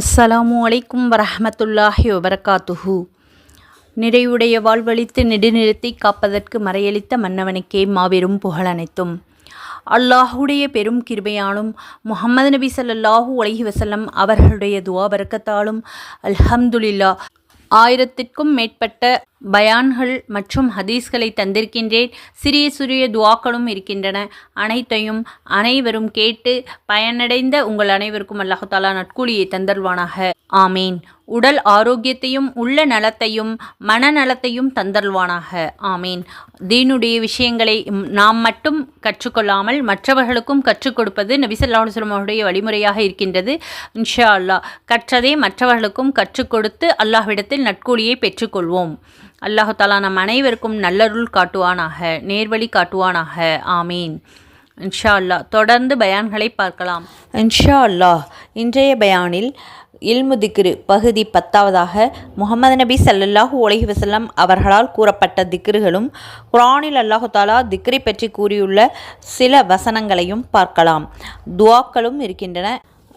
அஸ்ஸலாமு அலைக்கும் வரஹ்மத்துல்லாஹி வபரகாத்துஹு. நிறைவுடைய வாழ்வழித்து நெடுநிறுத்தி காப்பதற்கு மறையளித்த மன்னவனுக்கே மாபெரும் புகழ் அனைத்தும். அல்லாஹுடைய பெரும் கிருபையாலும் முஹம்மது நபி ஸல்லல்லாஹு அலைஹி வஸல்லம் அவர்களுடைய துஆ பரக்கத்தாலும் அல்ஹம்துலில்லா 1000க்கும் மேற்பட்ட பயான்கள் மற்றும் ஹதீஸ்களை தந்திருக்கின்றேன். சிறிய சிறிய துஆக்களும் இருக்கின்றன. அனைவரும் கேட்டு பயனடைந்த உங்கள் அனைவருக்கும் அல்லாஹ் தஆலா நற்கூலியை தந்தருள்வானாக. ஆமீன். உடல் ஆரோக்கியத்தையும் உள்ள நலத்தையும் மனநலத்தையும் தந்தருள்வானாக. ஆமீன். தீனுடைய விஷயங்களை நாம் மட்டும் கற்றுக்கொள்ளாமல் மற்றவர்களுக்கும் கற்றுக் கொடுப்பது நபி ஸல்லல்லாஹு அலைஹி வஸல்லம் அவருடைய வழிமுறையாக இருக்கின்றது. இன்ஷா அல்லாஹ் கற்றதை மற்றவர்களுக்கும் கற்றுக் கொடுத்து அல்லாஹ்விடத்தில் நற்கூலியை பெற்றுக்கொள்வோம். அல்லாஹ் தஆலா நம் அனைவருக்கும் நல்லருள் காட்டுவானாக, நேர்வழி காட்டுவானாக. ஆமீன். இன்ஷா அல்லாஹ் தொடர்ந்து பயான்களை பார்க்கலாம். இன்ஷா அல்லாஹ் இன்றைய பயானில் இல்மு திக்ரு பகுதி 10வதாக முஹம்மது நபி ஸல்லல்லாஹு அலைஹி வஸல்லம் அவர்களால் கூறப்பட்ட திக்ருகளும் குர்ஆனில் அல்லாஹ் தஆலா திக்ரை பற்றி கூறியுள்ள சில வசனங்களையும் பார்க்கலாம். துஆக்களும் இருக்கின்றன.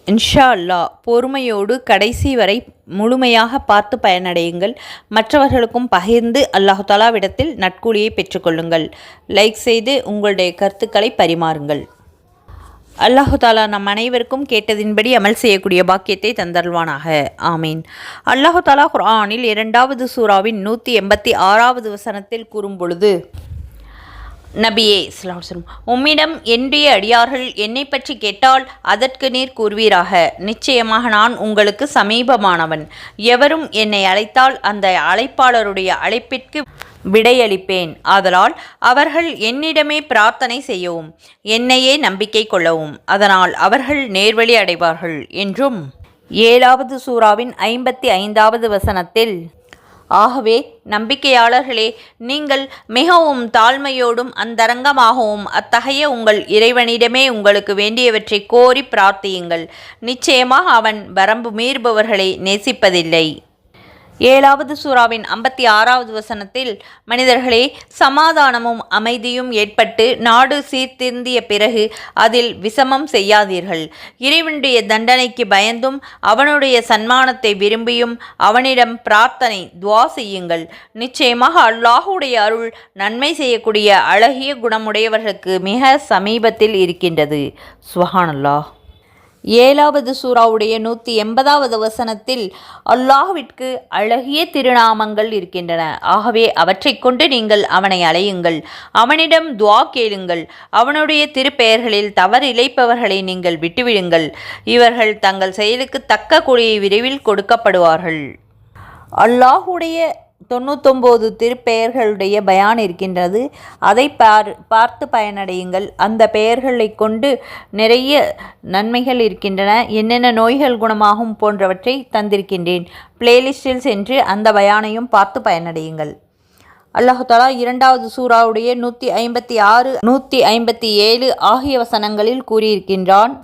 இன்ஷா அல்லாஹ் பொறுமையோடு கடைசி வரை முழுமையாக பார்த்து பயனடையுங்கள். மற்றவர்களுக்கும் பகிர்ந்து அல்லாஹ் தஆலாவிடத்தில் நற்கூலியை பெற்றுக்கொள்ளுங்கள். லைக் செய்து உங்களுடைய கருத்துக்களை பரிமாறுங்கள். அல்லாஹு தாலா நம் அனைவருக்கும் கேட்டதின்படி அமல் செய்யக்கூடிய பாக்கியத்தை தந்தருள்வானாக. ஆமீன். அல்லாஹு தாலா குர்ஆனில் 2வது சூராவின் 186வது வசனத்தில் கூறும் பொழுது, நபியே ஸல்லல்லாஹு அலைஹி வஸல்லம், உம்மிடம் என்னுடைய அடியார்கள் என்னை பற்றி கேட்டால் அதற்கு நீர் கூறுவீராக, நிச்சயமாக நான் உங்களுக்கு சமீபமானவன். எவரும் என்னை அழைத்தால் அந்த அழைப்பாளருடைய அழைப்பிற்கு விடையளிப்பேன். ஆதலால் அவர்கள் என்னிடமே பிரார்த்தனை செய்யவும், என்னையே நம்பிக்கை கொள்ளவும், அதனால் அவர்கள் நேர்வழி அடைவார்கள் என்றும் 7வது சூராவின் 55வது வசனத்தில், ஆகவே நம்பிக்கையாளர்களே, நீங்கள் மிகவும் தாழ்மையோடும் அந்தரங்கமாகவும் அத்தகைய உங்கள் இறைவனிடமே உங்களுக்கு வேண்டியவற்றை கோரி பிரார்த்தியுங்கள். நிச்சயமாக அவன் வரம்பு மீறுபவர்களை நேசிப்பதில்லை. 7வது சூராவின் 56வது வசனத்தில், மனிதர்களே, சமாதானமும் அமைதியும் ஏற்பட்டு நாடு சீர்திருந்திய பிறகு அதில் விசமம் செய்யாதீர்கள். இறைவனுடைய தண்டனைக்கு பயந்தும் அவனுடைய சன்மானத்தை விரும்பியும் அவனிடம் பிரார்த்தனை துஆ செய்யுங்கள். நிச்சயமாக அல்லாஹுடைய அருள் நன்மை செய்யக்கூடிய அழகிய குணமுடையவர்களுக்கு மிக சமீபத்தில் இருக்கின்றது. சுப்ஹானல்லாஹ். 7வது சூராவுடைய 180வது வசனத்தில், அல்லாஹ்விற்கு அழகிய திருநாமங்கள் இருக்கின்றன. ஆகவே அவற்றை கொண்டு நீங்கள் அவனை அழையுங்கள், அவனிடம் துஆ கேளுங்கள். அவனுடைய திருப்பெயர்களில் தவறு இழைப்பவர்களை நீங்கள் விட்டுவிடுங்கள். இவர்கள் தங்கள் செயலுக்கு தக்க கூலியை விரைவில் கொடுக்கப்படுவார்கள். அல்லாஹுடைய 99 திருப்பெயர்களுடைய பயான் இருக்கின்றது. அதை பார்த்து பயனடையுங்கள். அந்த பெயர்களை கொண்டு நிறைய நன்மைகள் இருக்கின்றன. என்னென்ன நோய்கள் குணமாகும் போன்றவற்றை தந்திருக்கின்றேன். பிளேலிஸ்டில் சென்று அந்த பயானையும் பார்த்து பயனடையுங்கள். அல்லாஹ் தஆலா 2வது சூராவுடைய 156, 157 ஆகிய வசனங்களில் கூறியிருக்கின்றான்,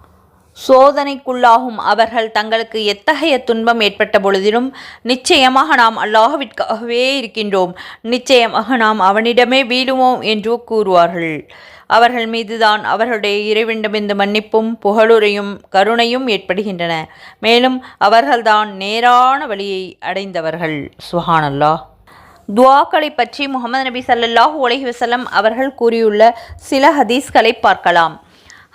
சோதனைக்குள்ளாகும் அவர்கள் தங்களுக்கு எத்தகைய துன்பம் ஏற்பட்ட பொழுதிலும், நிச்சயமாக நாம் அல்லாஹ்விற்காகவே இருக்கின்றோம், நிச்சயமாக நாம் அவனிடமே வீழுவோம் என்று கூறுவார்கள். அவர்கள் மீதுதான் அவர்களுடைய இறைவனிடமிருந்து மன்னிப்பும் புகழுரையும் கருணையும் ஏற்படுகின்றன. மேலும் அவர்கள்தான் நேரான வழியை அடைந்தவர்கள். சுப்ஹானல்லாஹ். துஆக்களை பற்றி முஹம்மது நபி ஸல்லல்லாஹு அலைஹி வஸல்லம் அவர்கள் கூறியுள்ள சில ஹதீஸ்களை பார்க்கலாம்.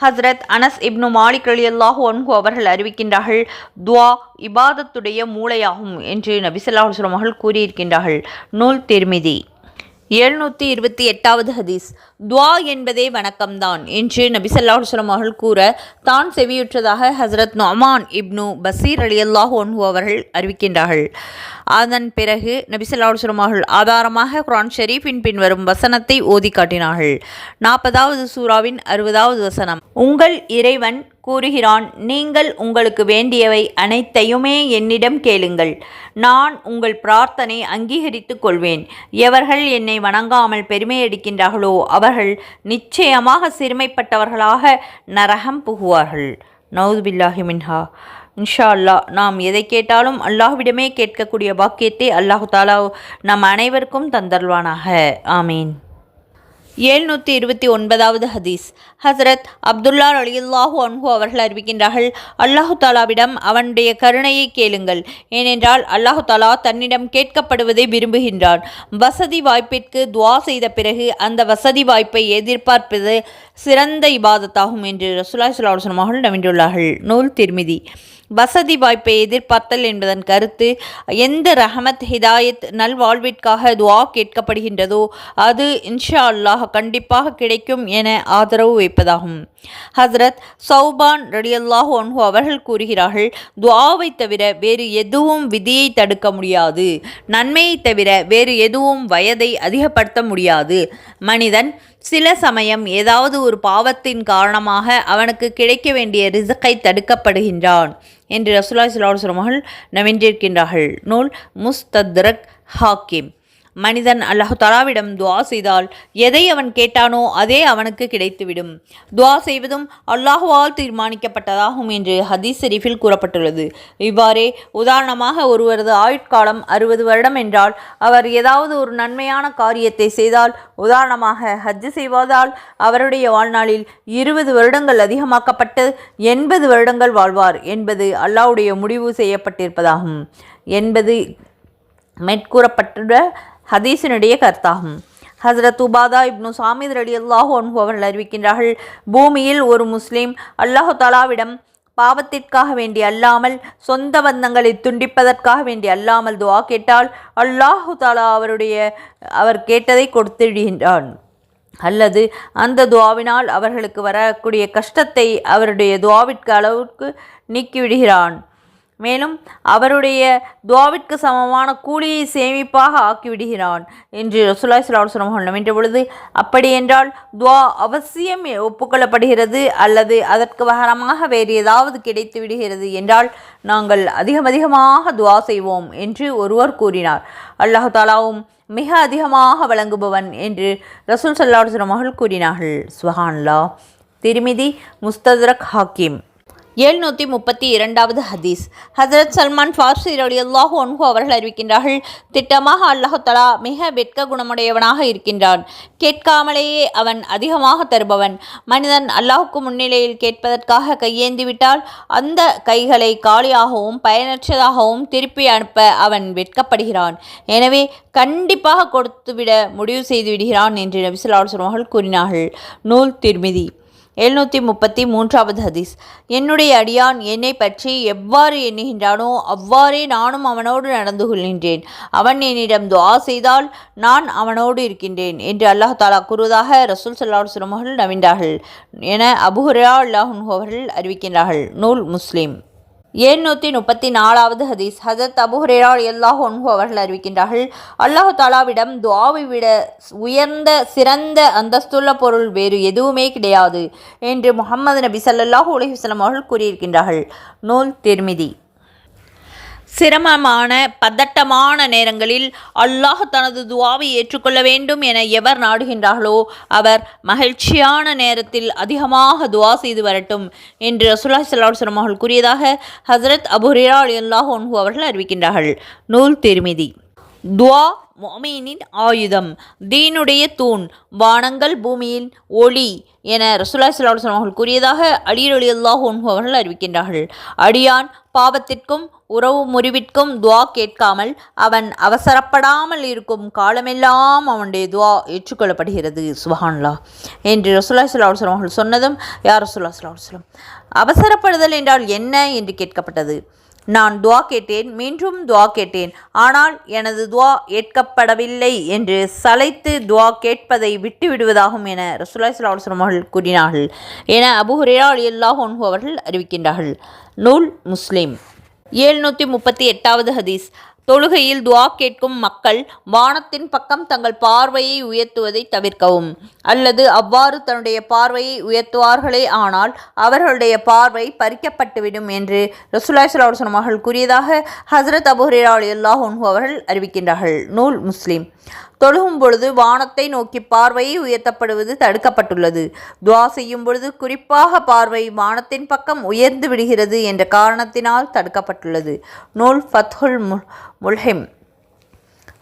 ஹஸ்ரத் அனஸ் இப்னு மாலிக் ரலியல்லாஹு அன்ஹு அவர்கள் அறிவிக்கின்றார்கள், துஆ இபாதத்துடைய மூளையாகும் என்று நபி ஸல்லல்லாஹு அலைஹி வஸல்லம் அவர்கள் கூறியிருக்கின்றார்கள். நூல் திர்மிதி. 728வது ஹதீஸ், துஆ என்பதே வணக்கம்தான் என்று நபி ஸல்லல்லாஹு அலைஹி வஸல்லம் அவர்கள் கூற தான் செவியுற்றதாக ஹஸ்ரத் நுஅமான் இப்னு பஸீர் ரலியல்லாஹு அன்ஹு அவர்கள் அறிவிக்கின்றார்கள். அதன் பிறகு நபி ஸல்லல்லாஹு அலைஹி வஸல்லம் அவர்கள் ஆதாரமாக குர்ஆன் ஷரீஃபின் பின்வரும் வசனத்தை ஓதி காட்டினார்கள். 40வது சூராவின் 60வது வசனம், உங்கள் இறைவன் கூறுகிறான், நீங்கள் உங்களுக்கு வேண்டியவை அனைத்தையுமே என்னிடம் கேளுங்கள், நான் உங்கள் பிரார்த்தனை அங்கீகரித்துக் கொள்வேன். எவர்கள் என்னை வணங்காமல் பெருமையடிக்கின்றார்களோ அவர்கள் நிச்சயமாக சிறுமைப்பட்டவர்களாக நரகம் புகுவார்கள். நவுது பில்லாஹி மின்ஹா. இன்ஷா அல்லாஹ் நாம் எதை கேட்டாலும் அல்லாஹ்விடமே கேட்கக்கூடிய பாக்கியத்தை அல்லாஹ் தஆலா நம் அனைவருக்கும் தந்தருள்வானாக. ஆமீன். 729வது ஹதீஸ். ஹசரத் அப்துல்லா ரலியல்லாஹு அன்ஹு அவர்கள் அறிவிக்கின்றார்கள், அல்லாஹு தாலாவிடம் அவனுடைய கருணையை கேளுங்கள், ஏனென்றால் அல்லாஹு தாலா தன்னிடம் கேட்கப்படுவதை விரும்புகின்றான். வசதி வாய்ப்பிற்கு துவா செய்த பிறகு அந்த வசதி வாய்ப்பை எதிர்பார்ப்பது சிறந்த இபாதத்தாகும் என்று ரசூலுல்லாஹி ஸல்லல்லாஹு அலைஹி வஸல்லம் அவர்கள் நவின்றுள்ளார்கள். நூல் திர்மிதி. வசதி வாய்ப்பை எதிர்பார்த்தல் என்பதன் கருத்து, எந்த ரஹமத் ஹிதாயத் நல்வாழ்விற்காக துவா கேட்கப்படுகின்றதோ அது இன்ஷா அல்லாஹ் கண்டிப்பாக கிடைக்கும் என ஆதரவு வைப்பதாகும். ஹசரத் சௌபான் ரலியல்லாஹு அன்ஹு அவர்கள் கூறுகிறார்கள், துஆவை தவிர வேறு எதுவும் விதியை தடுக்க முடியாது, நன்மையை தவிர வேறு எதுவும் வயதை அதிகப்படுத்த முடியாது. மனிதன் சில சமயம் ஏதாவது ஒரு பாவத்தின் காரணமாக அவனுக்கு கிடைக்க வேண்டிய ரிஸ்கை தடுக்கப்படுகின்றான் என்று ரசூலுல்லாஹி ஸல்லல்லாஹு அலைஹி வஸல்லம் அவர்கள் நவின்றிருக்கின்றார்கள். நூல் முஸ்தத்ரக் ஹாக்கிம். மனிதன் அல்லாஹு தஆலாவிடம் துஆ செய்தால் எதை அவன் கேட்டானோ அதே அவனுக்கு கிடைத்துவிடும். துஆ செய்வதும் அல்லாஹுவால் தீர்மானிக்கப்பட்டதாகும் என்று ஹதீஸ் ஷரீஃபில் கூறப்பட்டுள்ளது. இவ்வாறே உதாரணமாக ஒருவரது ஆயுட்காலம் 60 வருடம் என்றால் அவர் ஏதாவது ஒரு நன்மையான காரியத்தை செய்தால், உதாரணமாக ஹஜ் செய்வதால் அவருடைய வாழ்நாளில் 20 வருடங்கள் அதிகமாக்கப்பட்டு 80 வருடங்கள் வாழ்வார் என்பது அல்லாஹ்வுடைய முடிவு செய்யப்பட்டிருப்பதாகும் என்பது மேற்கூறப்பட்டுள்ள ஹதீஸினுடைய கருத்தாகும். ஹசரத் உபாதா இப்னு சாமித் ரலியல்லாஹு அன்ஹு அவர்கள் அறிவிக்கின்றார்கள், பூமியில் ஒரு முஸ்லிம் அல்லாஹு தஆலாவிடம் பாவத்திற்காக வேண்டி அல்லாமல், சொந்த பந்தங்களை துண்டிப்பதற்காக வேண்டி அல்லாமல் துஆ கேட்டால் அல்லாஹு தஆலா அவர் கேட்டதை கொடுத்துவிடுகின்றான். அல்லது அந்த துஆவினால் அவர்களுக்கு வரக்கூடிய கஷ்டத்தை அவருடைய துஆவிற்கு அளவுக்கு நீக்கிவிடுகிறான். மேலும் அவருடைய துஆவிற்கு சமமான கூலியை சேமிப்பாக ஆக்கிவிடுகிறான் என்று ரசூலுல்லாஹி ஸல்லல்லாஹு அலைஹி வஸல்லம் நவின்ற பொழுது, அப்படியென்றால் துஆ அவசியம் ஒப்புக்கொள்ளப்படுகிறது அல்லது அதற்கு பகரமாக வேறு ஏதாவது கிடைத்து விடுகிறது என்றால் நாங்கள் அதிகமாக துஆ செய்வோம் என்று ஒருவர் கூறினார். அல்லாஹு தஆலாவும் மிக அதிகமாக வழங்குபவன் என்று ரசூல் ஸல்லல்லாஹு அலைஹி வஸல்லம் அவர்கள் கூறினார்கள். சுப்ஹானல்லாஹ். திர்மிதி, முஸ்தத்ரக் ஹாக்கிம். 732வது ஹதீஸ். ஹசரத் சல்மான் ஃபார்சி ரலியல்லாஹு அன்ஹு அவர்கள் அறிவிக்கின்றார்கள், திட்டமாக அல்லாஹு தஆலா மிக வெட்க குணமுடையவனாக இருக்கின்றான். கேட்காமலேயே அவன் அதிகமாக தருபவன். மனிதன் அல்லாஹுக்கு முன்னிலையில் கேட்பதற்காக கையேந்திவிட்டால் அந்த கைகளை காலியாகவும் பயனற்றதாகவும் திருப்பி அனுப்ப அவன் வெட்கப்படுகிறான். எனவே கண்டிப்பாக கொடுத்துவிட முடிவு செய்து விடுகிறான் என்று நபி ஸல்லல்லாஹு அலைஹி வஸல்லம் அவர்கள் கூறினார்கள். நூல் திர்மிதி. 733வது ஹதீஸ். என்னுடைய அடியான் என்னை பற்றி எவ்வாறு எண்ணுகின்றானோ அவ்வாறே நானும் அவனோடு நடந்து கொள்கின்றேன். அவன் என்னிடம் துஆ செய்தால் நான் அவனோடு இருக்கின்றேன் என்று அல்லாஹ் தஆலா கூறுவதாக ரசூல் ஸல்லல்லாஹு அலைஹி வஸல்லம் அவர்கள் நவின்றார்கள் என அபூ ஹுரைரா ரலியல்லாஹு அன்ஹு அவர்கள் அறிவிக்கின்றார்கள். நூல் முஸ்லிம். 734வது ஹதீஸ். ஹஜரத் அபூ ஹுரைரா ரலியல்லாஹு அன்ஹு அவர்கள் அறிவிக்கின்றார்கள், அல்லாஹு தஆலாவிடம் துஆவை விட உயர்ந்த சிறந்த அந்தஸ்துள்ள பொருள் வேறு எதுவுமே கிடையாது என்று முஹம்மது நபி ஸல்லல்லாஹு அலைஹி வஸல்லம் அவர்கள் கூறியிருக்கின்றார்கள். நூல் திர்மிதி. சிரமமான பதட்டமான நேரங்களில் அல்லாஹ் தனது துஆவை ஏற்றுக்கொள்ள வேண்டும் என எவர் நாடுகின்றார்களோ அவர் மகிழ்ச்சியான நேரத்தில் அதிகமாக துஆ செய்து வரட்டும் என்று ரசூலுல்லாஹி ஸல்லல்லாஹு அலைஹி வஸல்லம் அவர்கள் கூறியதாக ஹஜரத் அபூ ஹுரைரா ரலியல்லாஹு அன்ஹு அவர்கள் அறிவிக்கின்றார்கள். நூல் திர்மிதி. துஆ முஃமினின் ஆயுதம், தீனுடைய தூண், வானங்கள் பூமியின் ஒளி என ரசூலுல்லாஹி ஸல்லல்லாஹு அலைஹி வஸல்லம் அவர்கள் கூறியதாக அலி ரலியல்லாஹு அன்ஹு அவர்கள் அறிவிக்கின்றார்கள். அடியான் பாவத்திற்கும் உறவு முறிவிற்கும் துஆ கேட்காமல் அவன் அவசரப்படாமல் இருக்கும் காலமெல்லாம் அவனுடைய துஆ ஏற்றுக்கொள்ளப்படுகிறது. சுப்ஹானல்லாஹ் என்று ரசூலுல்லாஹி ஸல்லல்லாஹு அலைஹி வஸல்லம் அவர்கள் சொன்னதும், யா ரசூலுல்லாஹி ஸல்லல்லாஹு அலைஹி வஸல்லம், அவசரப்படுதல் என்றால் என்ன என்று கேட்கப்பட்டது. நான் துஆ கேட்டேன், மீண்டும் துஆ கேட்டேன், ஆனால் எனது துஆ ஏற்கப்படவில்லை என்று சலைத்து துஆ கேட்பதை விட்டு விடுவதாகும் என ரசூலுல்லாஹி ஸல்லல்லாஹு அலைஹி வஸல்லம் அவர்கள் கூறினார்கள் என அபூ ஹுரைரா ரலியல்லாஹு அன்ஹு அவர்கள் அறிவிக்கின்றார்கள். நூல் முஸ்லிம். 738வது ஹதீஸ். தொழுகையில் துஆ கேட்கும் மக்கள் வானத்தின் பக்கம் தங்கள் பார்வையை உயர்த்துவதை தவிர்க்கவும், அல்லது அவ்வாறு தன்னுடைய பார்வையை உயர்த்துவார்களே ஆனால் அவர்களுடைய பார்வை பறிக்கப்பட்டுவிடும் என்று ரசூலுல்லாஹி ஸல்லல்லாஹு அலைஹி வஸல்லம் அவர்கள் கூறியதாக ஹஜரத் அபூ ஹுரைரா ரலியல்லாஹு அன்ஹு அவர்கள் அறிவிக்கின்றார்கள். நூல் முஸ்லிம். தொழுகும் பொழுது வானத்தை நோக்கி பார்வையை உயர்த்தப்படுவது தடுக்கப்பட்டுள்ளது. துஆ செய்யும் பொழுது குறிப்பாக பார்வை வானத்தின் பக்கம் உயர்ந்து விடுகிறது என்ற காரணத்தினால் தடுக்கப்பட்டுள்ளது. நூல் ஃபத்ஹுல் முல்ஹிம்.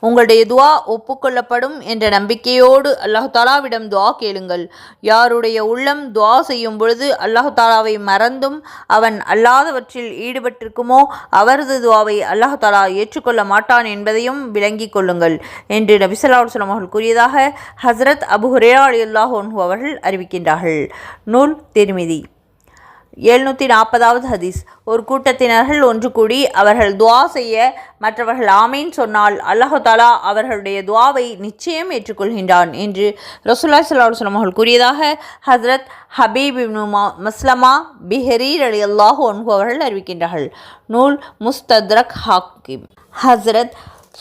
உங்களுடைய துவா ஒப்புக்கொள்ளப்படும் என்ற நம்பிக்கையோடு அல்லாஹு தாலாவிடம் துவா கேளுங்கள். யாருடைய உள்ளம் துவா செய்யும் பொழுது அல்லாஹு தாலாவை மறந்தும் அவன் அல்லாதவற்றில் ஈடுபட்டிருக்குமோ அவரது துவாவை அல்லாஹு தாலா ஏற்றுக்கொள்ள மாட்டான் என்பதையும் விளங்கிக் கொள்ளுங்கள் என்று நபி ஸல்லல்லாஹு அலைஹி வஸல்லம் அவர்கள் கூறியதாக ஹஸ்ரத் அபூ ஹுரைரா ரலியல்லாஹு அன்ஹு அவர்கள் அறிவிக்கின்றார்கள். நூல் திர்மிதி. 740வது ஹதீஸ். ஒரு கூட்டத்தினர்கள் ஒன்று கூடி அவர்கள் துவா செய்ய மற்றவர்கள் ஆமீன் சொன்னால் அல்லாஹு தாலா அவர்களுடைய துவாவை நிச்சயம் ஏற்றுக்கொள்கின்றான் என்று ரசூலுல்லாஹி ஸல்லல்லாஹு அலைஹி வஸல்லம் அவர்கள் கூறியதாக ஹஸ்ரத் ஹபீப் இப்னு மஸ்லமா பிஹரி ரலியல்லாஹு அன்ஹு அவர்கள் அறிவிக்கின்றார்கள். நூல் முஸ்தத்ரக் ஹாக்கிம். ஹஸ்ரத்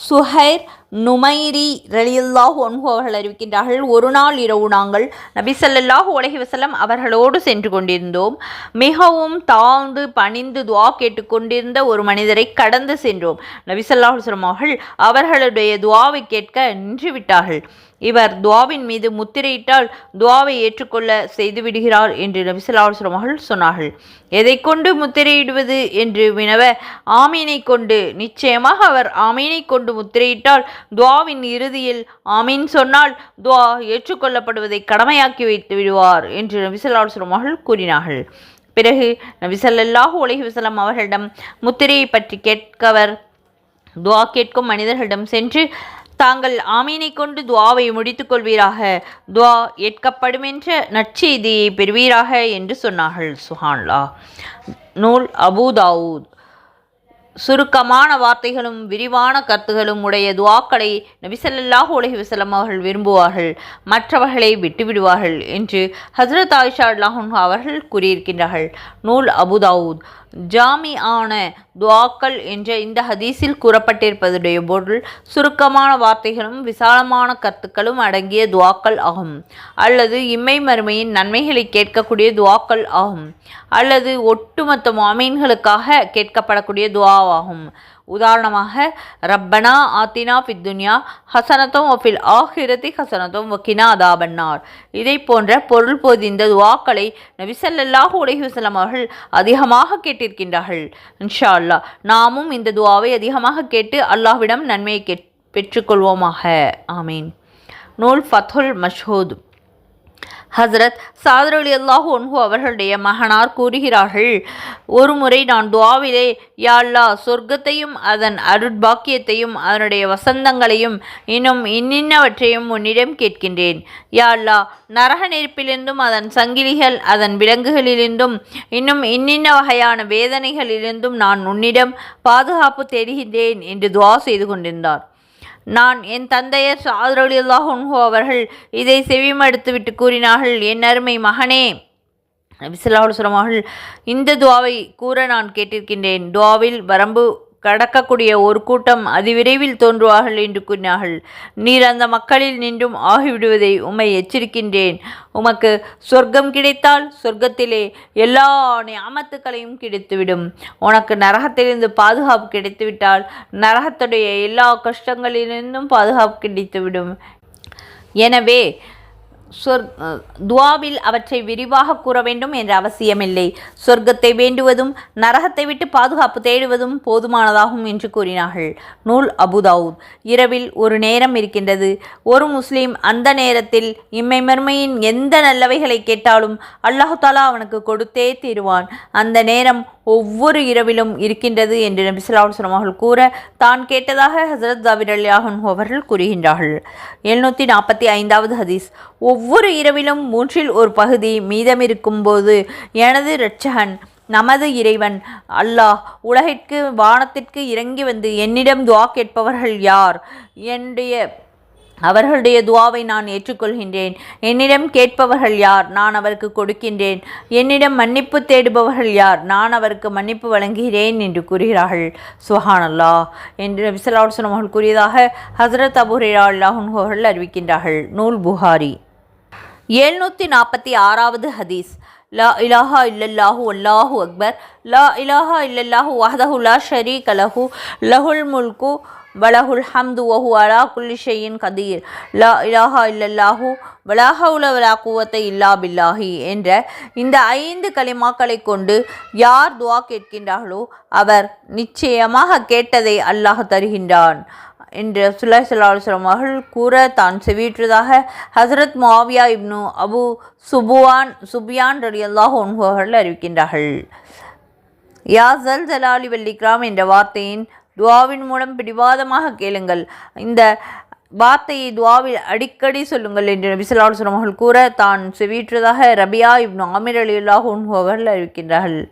சுஹைர் நுமைரி ரலியல்லாஹு அன்ஹு அவர்கள் அறிவிக்கின்றார்கள். ஒரு நாள் இரவு நாங்கள் நபி ஸல்லல்லாஹு அலைஹி வஸல்லம் அவர்களோடு சென்று கொண்டிருந்தோம். மிகவும் தாழ்ந்து பணிந்து துஆ கேட்டுக்கொண்டிருந்த ஒரு மனிதரை கடந்து சென்றோம். நபி ஸல்லல்லாஹு அலைஹி வஸல்லம் அவர்களுடைய துஆவை கேட்க நின்றுவிட்டார்கள். இவர் துஆவின் மீது முத்திரையிட்டால் துஆவை ஏற்றுக்கொள்ள செய்துவிடுகிறார் என்று நபி ஸல்லல்லாஹு அலைஹி வஸல்லம் அவர்கள் சொன்னார்கள். எதை கொண்டு முத்திரையிடுவது என்று வினவ ஆமீனை கொண்டு. நிச்சயமாக அவர் ஆமீனை கொண்டு முத்திரையிட்டால் துஆவின் இறுதியில் ஆமீன் சொன்னால் துஆ ஏற்றுக்கொள்ளப்படுவதை கடமையாக்கி வைத்து விடுவார் என்று நபி ஸல்லல்லாஹு அலைஹி வஸல்லம் அவர்கள் கூறினார்கள். பிறகு நபி ஸல்லல்லாஹு அலைஹி வஸல்லம் அவர்களிடம் முத்திரையை பற்றி கேட்கவர் துஆ கேட்கும் மனிதர்களிடம் சென்று தாங்கள் ஆமீனை கொண்டு துஆவை முடித்துக் கொள்வீராக, துஆ ஏற்கப்படும் என்ற நற்செய்தியை பெறுவீராக என்று சொன்னார்கள். சுப்ஹானல்லாஹ். நூல் அபூ தாவூத். சுருக்கமான வார்த்தைகளும் விரிவான கருத்துகளும் உடைய துஆக்களை நபி ஸல்லல்லாஹு அலைஹி வஸல்லம் அவர்கள் விரும்புவார்கள், மற்றவர்களை விட்டுவிடுவார்கள் என்று ஹஸ்ரத் ஆயிஷா ரலியல்லாஹு அன்ஹா அவர்கள் கூறியிருக்கின்றார்கள். நூல் அபூ தாவூத். ஜாமி ஆன துஆக்கள் என்ற இந்த ஹதீஸில் கூறப்பட்டிருப்பதுடைய பொருள் சுருக்கமான வார்த்தைகளும் விசாலமான கருத்துக்களும் அடங்கிய துஆக்கள் ஆகும், அல்லது இம்மை மறுமையின் நன்மைகளை கேட்கக்கூடிய துஆக்கள் ஆகும், அல்லது ஒட்டுமொத்த முஃமின்களுக்காக கேட்கப்படக்கூடிய துஆவாகும். உதாரணமாக ரப்பனா ஆத்தினா ஃபித் துன்யா ஹசனத்தும் வஃபில் ஆஹிரத்தி ஹசனத்தும் வகினா அதாபன்னார், இதை போன்ற பொருள் பொதிந்த துஆக்களை நபி ஸல்லல்லாஹு அலைஹி வஸல்லம் அவர்கள் அதிகமாக கேட்டிருக்கின்றார்கள். இன்ஷா அல்லாஹ் நாமும் இந்த துஆவை அதிகமாக கேட்டு அல்லாஹ்விடம் நன்மையை பெற்றுக்கொள்வோமாக. ஆமீன். நூல் ஃபத்ஹுல் மஷ்ஹூத். ஹஸ்ரத் சாத் ரலியல்லாஹு அன்ஹு அவர்களுடைய மகனார் கூறுகிறார்கள், ஒரு முறை நான் துஆவிலே யா அல்லாஹ் சொர்க்கத்தையும் அதன் அருட்பாக்கியத்தையும் அதனுடைய வசந்தங்களையும் இன்னும் இன்னின்னவற்றையும் உன்னிடம் கேட்கின்றேன். யா அல்லாஹ் நரக நெருப்பிலிருந்தும் அதன் சங்கிலிகள் அதன் விலங்குகளிலிருந்தும் இன்னும் இன்னின்ன வகையான வேதனைகளிலிருந்தும் நான் உன்னிடம் பாதுகாப்பு தேடுகின்றேன் என்று துஆ செய்து கொண்டிருந்தார். நான் என் தந்தையர் சாத் ரலியல்லாஹு அன்ஹு அவர்கள் இதை செவிமடுத்துவிட்டு கூறினார்கள், என் அருமை மகனே, நபி ஸல்லல்லாஹு அலைஹி வஸல்லம் அவர்கள் இந்த துஆவை கூற நான் கேட்டிருக்கின்றேன். துஆவில் வரம்பு கடக்கக்கூடிய ஒரு கூட்டம் அதிவிரைவில் தோன்றுவார்கள் என்று கூறினார்கள். நீர் அந்த மக்களில் நின்றும் ஆகிவிடுவதை உம்மை எச்சரிக்கின்றேன். உமக்கு சொர்க்கம் கிடைத்தால் சொர்க்கத்திலே எல்லா நியாமத்துக்களையும் கிடைத்துவிடும். உனக்கு நரகத்திலிருந்து பாதுகாப்பு கிடைத்துவிட்டால் நரகத்துடைய எல்லா கஷ்டங்களிலிருந்தும் பாதுகாப்பு கிடைத்துவிடும். எனவே துஆவில் அவற்றை விரிவாக கூற வேண்டும் என்ற அவசியமில்லை. சொர்க்கத்தை வேண்டுவதும் நரகத்தை விட்டு பாதுகாப்பு தேடுவதும் போதுமானதாகும் என்று கூறினார்கள். நூல் அபூ தாவூத். இரவில் ஒரு நேரம் இருக்கின்றது. ஒரு முஸ்லீம் அந்த நேரத்தில் இம்மை மறுமையின் எந்த நல்லவைகளை கேட்டாலும் அல்லாஹு தாலா அவனுக்கு கொடுத்தே தீருவான். அந்த நேரம் ஒவ்வொரு இரவிலும் இருக்கின்றது என்று நபி ஸல்லல்லாஹு அலைஹி வஸல்லம் அவர்கள் கூற தான் கேட்டதாக ஹஸ்ரத் ஜாபிர் ரலியல்லாஹு அன்ஹு அவர்கள் கூறுகின்றார்கள். 745வது ஹதீஸ். ஒவ்வொரு இரவிலும் 3இல் ஒரு பகுதி மீதமிருக்கும் போது எனது இரட்சகன் நமது இறைவன் அல்லாஹ் உலகிற்கு வானத்திற்கு இறங்கி வந்து என்னிடம் துஆ கேட்பவர்கள் யார், அவர்களுடைய துஆவை நான் ஏற்றுக்கொள்கின்றேன். என்னிடம் கேட்பவர்கள் யார், நான் அவருக்கு கொடுக்கின்றேன். என்னிடம் மன்னிப்பு தேடுபவர்கள் யார், நான் அவருக்கு மன்னிப்பு வழங்குகிறேன் என்று கூறுகிறார்கள். சுப்ஹானல்லாஹ் என்று நபி ஸல்லல்லாஹு அலைஹி வஸல்லம் அவர்கள் கூறியதாக ஹஸ்ரத் அபூ ஹுரைரா ரலியல்லாஹு அன்ஹு அவர்கள் அறிவிக்கின்றார்கள். நூல் புகாரி. 746வது ஹதீஸ். லா இலாஹா இல்லல்லாஹு அல்லாஹு அக்பர். லா இலாஹா இல்லல்லாஹு வஹ்தஹு லா ஷரீக லஹு லஹுல் முல்கு வலஹுல் ஹம்து வஹு அலா குல்லி ஷைஇன் கதீர். லா இலாஹா இல்லல்லாஹு வலா ஹவுல வலா குவத்த இல்லா பில்லாஹி என்ற இந்த 5 கலிமாக்களை கொண்டு யார் துஆ கேட்கின்றார்களோ அவர் நிச்சயமாக கேட்டதை அல்லாஹ் தருகின்றான் என்று ரசூலுல்லாஹி ஸல்லல்லாஹு அலைஹி வஸல்லம் அவர்கள் கூற தான் செவியுற்றதாக ஹஸரத் முஆவியா இப்னு அபு சுபியான் ரலியல்லாஹு அன்ஹு அவர்கள் அறிவிக்கின்றார்கள். யா ஸல் ஜலாலி வல் இக்ராம் என்ற வார்த்தையின் துஆவின் மூலம் பிடிவாதமாக கேளுங்கள். இந்த வார்த்தையை துஆவில் அடிக்கடி சொல்லுங்கள் என்று நபி ஸல்லல்லாஹு அலைஹி வஸல்லம் அவர்கள் கூற தான் செவியுற்றதாக ரபியா இப்னு ஆமிர் ரலியல்லாஹு அன்ஹு அவர்கள் அறிவிக்கின்றார்கள்.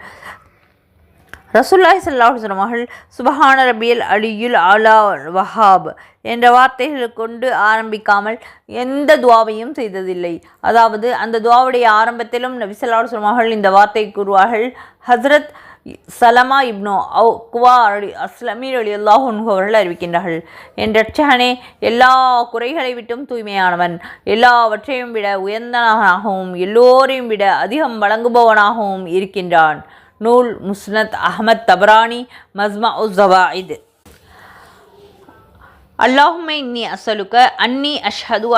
ரசூலுல்லாஹி ஸல்லல்லாஹு அலைஹி வஸல்லம் அவர்கள் சுப்ஹான ரப்பியல் அலியுல் அலா வஹாப் என்ற வார்த்தைகளை கொண்டு ஆரம்பிக்காமல் எந்த துஆவையும் செய்ததில்லை. அதாவது அந்த துஆவுடைய ஆரம்பத்திலும் நபி ஸல்லல்லாஹு அலைஹி வஸல்லம் அவர்கள் இந்த வார்த்தையை கூறுவார்கள். ஹஸ்ரத் சலமா இப்னு குவா அஸ்லமி ரலியல்லாஹு அன்ஹு அவர்கள் அறிவிக்கின்றார்கள். என் இரட்சகனே, எல்லா குறைகளை விட்டும் தூய்மையானவன், எல்லாவற்றையும் விட உயர்ந்தவனாகவும் எல்லோரையும் விட அதிகம் வழங்குபவனாகவும் இருக்கின்றான். நூல் முஸ்னத் அஹ்மத் தபரானி மஸ்மஉ ஸவாயித். அல்லாஹும்ம இன்னி அஸ்அலுக அன்னி அஷ்ஹது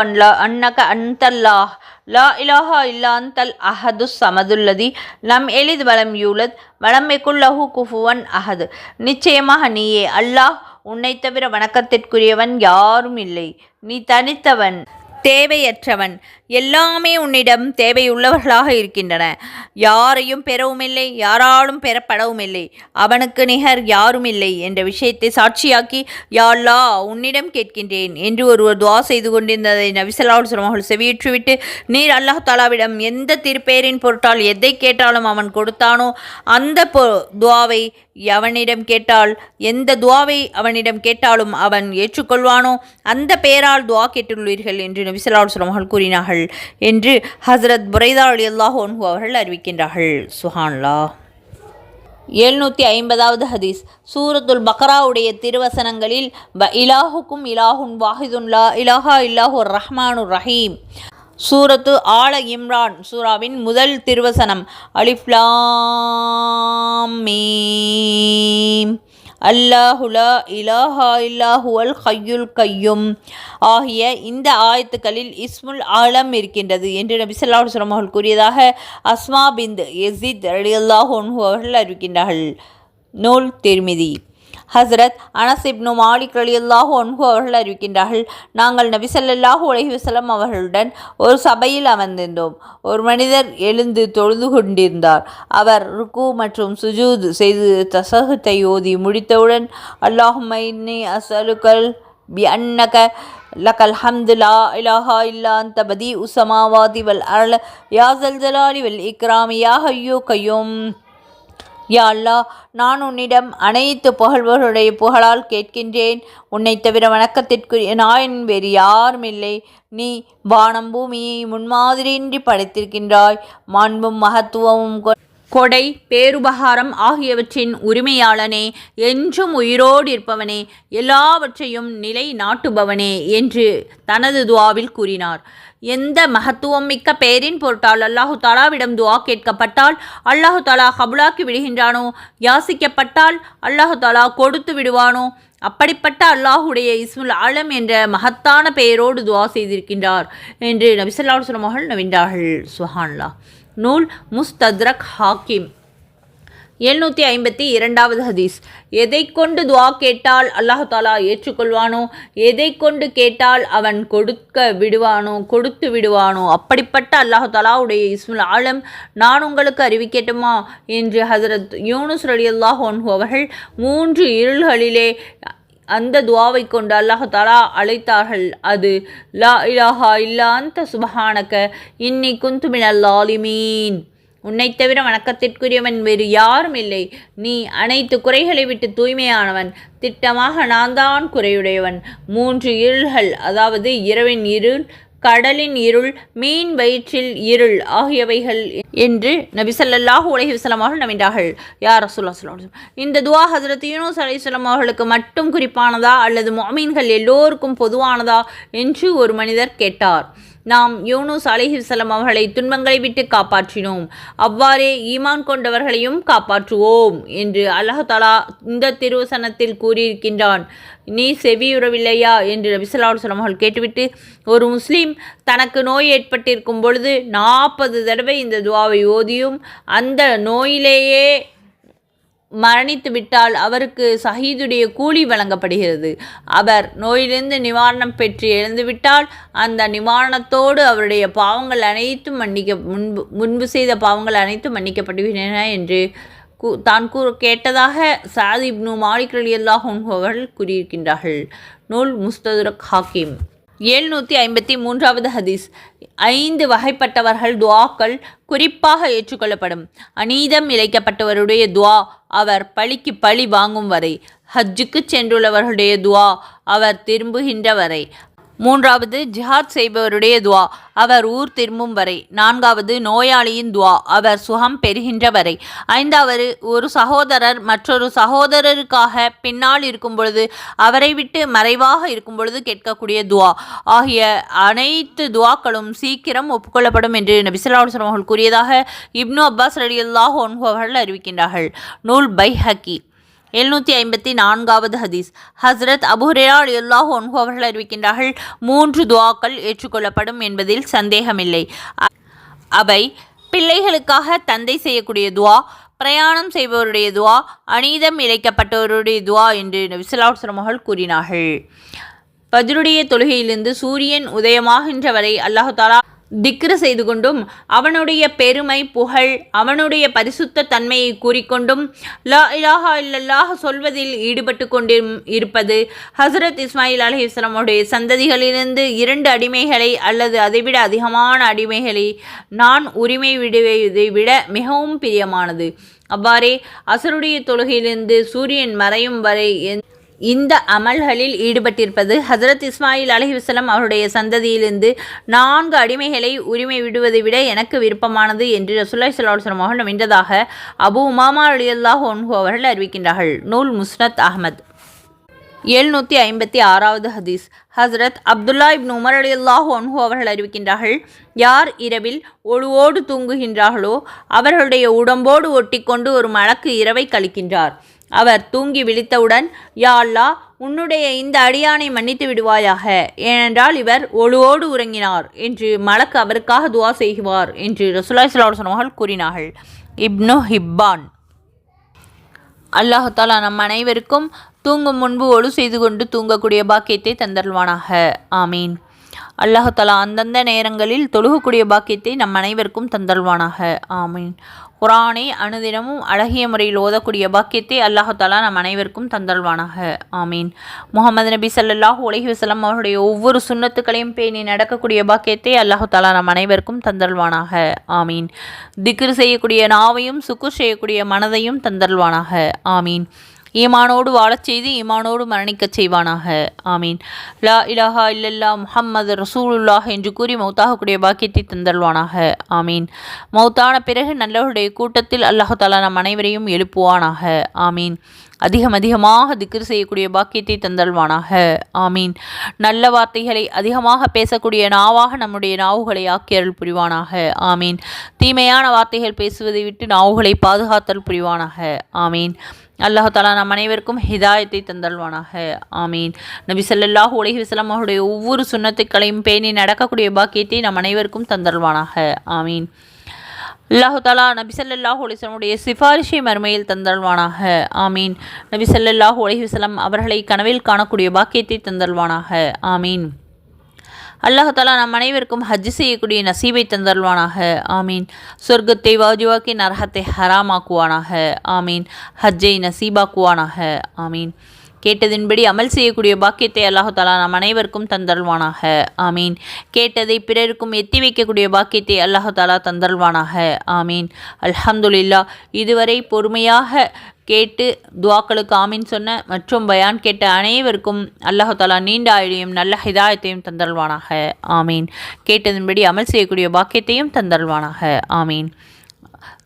அன்னக அன்தல்லாஹ் லா இலாஹா இல்லா அன்தல் அஹதுஸ் ஸமதுல்லதி லம் எலித் வலம் யூலத் வலம் யகுல் லஹு குஃபுவன் அஹத். நிச்சயமாக நீயே அல்லாஹ், உன்னை தவிர வணக்கத்திற்குரியவன் யாரும் இல்லை, நீ தனித்தவன், தேவையற்றவன், எல்லாமே உன்னிடம் தேவையுள்ளவர்களாக இருக்கின்றன. யாரையும் பெறவும் இல்லை, யாராலும் பெறப்படவும் இல்லை, அவனுக்கு நிகர் யாரும் இல்லை என்ற விஷயத்தை சாட்சியாக்கி யா அல்லாஹ் உன்னிடம் கேட்கின்றேன் என்று ஒருவர் துஆ செய்து கொண்டிருந்ததை நபி ஸல்லல்லாஹு அலைஹி வஸல்லம் அவர்கள் செவியுற்றுவிட்டு, நீர் அல்லாஹ் தஆலாவிடம் எந்த திருப்பெயரின் பொருட்டால் எதை கேட்டாலும் அவன் கொடுத்தானோ அந்த துஆவை அவனிடம் கேட்டால், எந்த துஆவை அவனிடம் கேட்டாலும் அவன் ஏற்றுக்கொள்வானோ அந்த பெயரால் துஆ கேட்டுள்ளீர்கள் என்று நபி ஸல்லல்லாஹு அலைஹி வஸல்லம் அவர்கள் கூறினார்கள் என்று ஹஸ்ரத் புரைதா ரலியல்லாஹு அன்ஹு அவர்கள் அறிவிக்கின்றார்கள். சுப்ஹானல்லாஹ். 750வது ஹதீஸ். சூரத்துல் பக்ராவுடைய திருவசனங்களில் வ இலாஹுக்கும் இலாஹுன் வாஹிதுன் லா இலாஹா இல்லாஹுர் ரஹ்மானுர் ரஹீம். சூரத்து ஆல இம்ரான் சூராவின் முதல் திருவசனம் அலிஃப் லாம் மீம் அல்லாஹு லா இலாஹா இல்லாஹுவல் ஹய்யுல் கய்யும் ஆகிய இந்த ஆயத்துக்களில் இஸ்முல் ஆலம் இருக்கின்றது என்று நபி ஸல்லல்லாஹு அலைஹி வஸல்லம் அவர்கள் கூறியதாக அஸ்மா பின்த் யஸீத் ரலியல்லாஹு அன்ஹு அவர்கள் அறிவிக்கின்றார்கள். நூல் திர்மிதி. ஹஸ்ரத் அனஸ் இப்னு மாலிக் ரலியல்லாஹு அன்ஹு அவர்கள் அறிவிக்கின்றார்கள், நாங்கள் நபி ஸல்லல்லாஹு அலைஹி வஸல்லம் அவர்களுடன் ஒரு சபையில் அமர்ந்திருந்தோம். ஒரு மனிதர் எழுந்து தொழுது கொண்டிருந்தார். அவர் ருக்கு மற்றும் சுஜூத் செய்து தஸஹுத்தை ஓதி முடித்தவுடன் அல்லாஹும்ம இன்னி அஸ்அலுகல் பி அன்னக லக்கல் ஹம்து லா இலாஹா இல்லா அன்த பதீஉ ஸமாவாதி வல் அர்ள் யா ஸல் ஜலாலி வல் இக்ராம் யா ஹய்யூ கய்யூம். யா அல்லாஹ், நான் உன்னிடம் அனைத்து புகழ்வர்களுடைய புகழால் கேட்கின்றேன். உன்னை தவிர வணக்கத்திற்குரிய நாயன் வேறு யாரும் இல்லை. நீ வானம் பூமியை முன்மாதிரியின்றி படைத்திருக்கின்றாய். மாண்பும் மகத்துவமும் கொடை பேருபகாரம் ஆகியவற்றின் உரிமையாளனே, என்றும் உயிரோடு இருப்பவனே, எல்லாவற்றையும் நிலை நாட்டுபவனே என்று தனது துஆவில் கூறினார். எந்த மகத்துவம் மிக்க பெயரின் பொருட்டால் அல்லாஹு தாலாவிடம் துஆ கேட்கப்பட்டால் அல்லாஹு தாலா கபுலாக்கி விடுகின்றானோ, யாசிக்கப்பட்டால் அல்லாஹு தாலா கொடுத்து விடுவானோ, அப்படிப்பட்ட அல்லாஹுடைய இஸ்முல் ஆலம் என்ற மகத்தான பெயரோடு துஆ செய்திருக்கின்றார் என்று நபி ஸல்லல்லாஹு அலைஹி வஸல்லம் அவர்கள் நவின்றார்கள். சுப்ஹானல்லாஹ். நூல் முஸ்தத்ரக் ஹாக்கிம். 752வது ஹதீஸ். எதை கொண்டு துஆ கேட்டால் அல்லாஹு தாலா ஏற்றுக்கொள்வானோ, எதை கொண்டு கேட்டால் அவன் கொடுத்து விடுவானோ அப்படிப்பட்ட அல்லாஹு தாலாவுடைய இஸ்முல் ஆலம் நான் உங்களுக்கு அறிவிக்கட்டுமா என்று ஹஸரத் யூனுஸ் ரலியல்லாஹு அன்ஹு அவர்கள் 3 இருள்களிலே அந்த துஆவை கொண்டு அல்லாஹு தாலா அழைத்தார்கள். அது லா இலாஹா இல்லா அன்த சுப்ஹானக இன்னி குன்து மினல் ஸாலிமீன். உன்னை தவிர வணக்கத்திற்குரியவன் வேறு யாரும் இல்லை, நீ அனைத்து குறைகளை விட்டு தூய்மையானவன், திட்டமாக நான் தான் குறையுடையவன். 3 இருள்கள், அதாவது இரவின் இருள், கடலின் இருள், மீன் வயிற்றில் இருள் ஆகியவைகள் என்று நபி ஸல்லல்லாஹு அலைஹி வஸல்லம் அவர்கள் நவின்றார்கள். யா ரசூலுல்லாஹ் ஸல்லல்லாஹு அலைஹி வஸல்லம், இந்த துஆ ஹஜ்ரத் யூனுஸ் அலைஹிஸ்ஸலாம் அவர்களுக்கு மட்டும் குறிப்பானதா அல்லது முஃமின்கள் எல்லோருக்கும் பொதுவானதா என்று ஒரு மனிதர் கேட்டார். நாம் யூனுஸ் அலைஹிஸ்ஸலாம் அவர்களை துன்பங்களை விட்டு காப்பாற்றினோம், அவ்வாறே ஈமான் கொண்டவர்களையும் காப்பாற்றுவோம் என்று அல்லாஹ் தஆலா இந்த திருவசனத்தில் கூறியிருக்கின்றான். நீ செவியுறவில்லையா என்று நபி ஸல்லல்லாஹு அலைஹி வஸல்லம் அவர்கள் கேட்டுவிட்டு, ஒரு முஸ்லீம் தனக்கு நோய் ஏற்பட்டிருக்கும் பொழுது 40 தடவை இந்த துஆவை ஓதியும் அந்த நோயிலேயே மரணித்து விட்டால் அவருக்கு ஷஹீதுடைய கூலி வழங்கப்படுகிறது. அவர் நோயிலிருந்து நிவாரணம் பெற்று எழுந்துவிட்டால் அந்த நிவாரணத்தோடு அவருடைய பாவங்கள் அனைத்தும் முன்பு செய்த பாவங்கள் அனைத்தும் மன்னிக்கப்படுகின்றன என்று தான் கேட்டதாக சாத் இப்னு மாலிக் ரலியல்லாஹு அன்ஹு அவர்கள் கூறியிருக்கின்றார்கள். நூல் முஸ்ததுரக் ஹாக்கிம். 753வது ஹதீஸ். 5 வகைப்பட்டவர்கள் துஆக்கள் குறிப்பாக ஏற்றுக்கொள்ளப்படும். அநீதம் இழைக்கப்பட்டவருடைய துஆ அவர் பழிக்கு பழி வாங்கும் வரை. ஹஜ்ஜுக்கு சென்றுள்ளவர்களுடைய துஆ அவர் திரும்புகின்ற வரை. 3வது ஜிஹாத் செய்பவருடைய துஆ அவர் ஊர் திரும்பும் வரை. 4வது நோயாளியின் துஆ அவர் சுகம் பெறுகின்ற வரை. 5வது ஒரு சகோதரர் மற்றொரு சகோதரருக்காக பின்னால் இருக்கும் பொழுது அவரை விட்டு மறைவாக இருக்கும் பொழுது கேட்கக்கூடிய துஆ ஆகிய அனைத்து துஆக்களும் சீக்கிரம் ஒப்புக்கொள்ளப்படும் என்று நபி ஸல்லல்லாஹு அலைஹி வஸல்லம் அவர்கள் கூறியதாக இப்னு அப்பாஸ் ரலியல்லாஹு அன்ஹு அவர்கள் அறிவிக்கின்றார்கள். நூல் பைஹக்கி. 754வது ஹதீஸ். ஹஸ்ரத் அபூ ஹுரைரா ரலியல்லாஹு அன்ஹு அவர்கள் அறிவிக்கின்றார்கள், 3 துஆக்கள் ஏற்றுக்கொள்ளப்படும் என்பதில் சந்தேகமில்லை. அவை பிள்ளைகளுக்காக தந்தை செய்யக்கூடிய துஆ, பிரயாணம் செய்பவருடைய துஆ, அநீதம் இழைக்கப்பட்டவருடைய துஆ என்று நபி ஸல்லல்லாஹு அலைஹி வஸல்லம் அவர்கள் கூறினார்கள். ஃபஜ்ருடைய தொழுகையிலிருந்து சூரியன் உதயமாகின்ற வரை அல்லாஹ் தஆலா திக்ரு செய்து கொண்டும் அவனுடைய பெருமை புகழ் அவனுடைய பரிசுத்த தன்மையை கூறிக்கொண்டும் லா இலாஹா இல்லல்லாஹ் சொல்வதில் ஈடுபட்டு கொண்டும் இருப்பது ஹஸ்ரத் இஸ்மாயில் அலைஹிஸ்ஸலாம் உடைய சந்ததிகளிலிருந்து 2 அடிமைகளை அல்லது அதைவிட அதிகமான அடிமைகளை நான் உரிமை விடுவதை விட மிகவும் பிரியமானது. அவ்வாறே அசருடைய தொழுகையிலிருந்து சூரியன் மறையும் வரை இந்த அமல்களில் ஈடுபட்டிருப்பது ஹசரத் இஸ்மாயில் அலைஹிஸ்ஸலாம் அவருடைய சந்ததியிலிருந்து 4 அடிமைகளை உரிமை விடுவதை விட எனக்கு விருப்பமானது என்று ரசூலுல்லாஹி ஸல்லல்லாஹு அலைஹி வஸல்லம் அவர்கள் வென்றதாக அபூ உமாமா ரலியல்லாஹு அன்ஹு அவர்கள் அறிவிக்கின்றார்கள். நூல் முஸ்னத் அஹ்மத். 756வது ஹதீஸ். ஹஸ்ரத் அப்துல்லா இப்னு உமர் ரலியல்லாஹு அன்ஹு அவர்கள் அறிவிக்கின்றார்கள், யார் இரவில் ஒழுவோடு தூங்குகின்றார்களோ அவர்களுடைய உடம்போடு ஒட்டிக்கொண்டு ஒரு மலக்கு இரவை கழிக்கின்றார். அவர் தூங்கி விழித்தவுடன், யா அல்லாஹ், உன்னுடைய இந்த அடியானை மன்னித்து விடுவாயாக, ஏனென்றால் இவர் ஒழுவோடு உறங்கினார் என்று மலக்கு அவருக்காக துஆ செய்வார் என்று ரசூலுல்லாஹி ஸல்லல்லாஹு அலைஹி வஸல்லம் கூறினார்கள். இப்னு ஹிப்பான். அல்லாஹ் தஆலா நம் அனைவருக்கும் தூங்கும் முன்பு ஒழு செய்து கொண்டு தூங்கக்கூடிய பாக்கியத்தை தந்தருள்வானாக. ஆமீன். அல்லாஹ் தஆலா அந்தந்த நேரங்களில் தொழுகக்கூடிய பாக்கியத்தை நம் அனைவருக்கும் தந்தருள்வானாக. ஆமீன். குர்ஆனை அனுதினமும் அழகிய முறையில் ஓதக்கூடிய பாக்கியத்தை அல்லாஹ் தஆலா நம் அனைவருக்கும் தந்தருள்வானாக. ஆமீன். முஹம்மது நபி ஸல்லல்லாஹு அலைஹி வஸல்லம் அவருடைய ஒவ்வொரு சுன்னத்துக்களையும் பேணி நடக்கக்கூடிய பாக்கியத்தை அல்லாஹ் தஆலா நம் அனைவருக்கும் தந்தருள்வானாக. ஆமீன். திக்ர் செய்யக்கூடிய நாவையும் சுக்குர் செய்யக்கூடிய மனதையும் தந்தருள்வானாக. ஆமீன். ஈமானோடு வாழச் செய்து ஈமானோடு மரணிக்கச் செய்வானாக. ஆமீன். லா இலாஹா இல்லல்லா முஹம்மது ரசூலுல்லாஹ் என்று கூறி மௌத்தாகக்கூடிய பாக்கியத்தை தந்தருள்வானாக. ஆமீன். மௌத்தான பிறகு நல்லவருடைய கூட்டத்தில் அல்லாஹ் தஆலா நம் அனைவரையும் எழுப்புவானாக. ஆமீன். அதிகமாக திக்ர் செய்யக்கூடிய பாக்கியத்தை தந்தருள்வானாக. ஆமீன். நல்ல வார்த்தைகளை அதிகமாக பேசக்கூடிய நாவாக நம்முடைய நாவுகளை ஆக்கி அருள் புரிவானாக. ஆமீன். தீமையான வார்த்தைகள் பேசுவதை விட்டு நாவுகளை பாதுகாத்தல் புரிவானாக. ஆமீன். அல்லாஹ் தஆலா நம் அனைவருக்கும் ஹிதாயத்தை தந்தருள்வானாக. ஆமீன். நபி ஸல்லல்லாஹு அலைஹி வஸல்லம் அவருடைய ஒவ்வொரு சுன்னத்துக்களையும் பேணி நடக்கக்கூடிய பாக்கியத்தை நம் அனைவருக்கும் தந்தருள்வானாக. ஆமீன். அல்லாஹ் தஆலா நபி ஸல்லல்லாஹு அலைஹி வஸல்லம் உடைய சிபாரிஷை மறுமையில் தந்தருள்வானாக. ஆமீன். நபி ஸல்லல்லாஹு அலைஹி வஸல்லம் அவர்களை கனவில் காணக்கூடிய பாக்கியத்தை தந்தருள்வானாக. ஆமீன். அல்லாஹ் தஆலா நம் அனைவருக்கும் ஹஜ் செய்யக்கூடிய நசீபை தந்தருள்வானாக. ஆமீன். சொர்க்கத்தை வாஜிபாக்கி நரகத்தை ஹராமாக்குவானாக. ஆமீன். ஹஜ்ஜை நசீபாக்குவானாக. ஆமீன். கேட்டதின்படி அமல் செய்யக்கூடிய பாக்கியத்தை அல்லாஹ் தஆலா நம் அனைவருக்கும் தந்தருள்வானாக. ஆமீன். கேட்டதை பிறருக்கும் எத்தி வைக்கக்கூடிய பாக்கியத்தை அல்லாஹ் தஆலா தந்தருள்வானாக. ஆமீன். அல்ஹம்துலில்லாஹ். இதுவரை பொறுமையாக கேட்டு துஆக்களுக்கு ஆமீன் சொன்ன மற்றும் பயான் கேட்ட அனைவருக்கும் அல்லாஹ் தஆலா நீண்ட ஆயுளையும் நல்ல ஹிதாயத்தையும் தந்தருள்வானாக. ஆமீன். கேட்டதின்படி அமல் செய்யக்கூடிய பாக்கியத்தையும் தந்தருள்வானாக. ஆமீன்.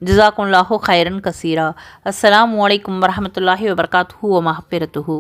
ஜஸாக்குமுல்லாஹு கைரன் கசீரா. அஸ்ஸலாமு அலைக்கும் வரஹ்மத்துல்லாஹி வபரகாத்துஹு வ மக்ஃபிரத்துஹு.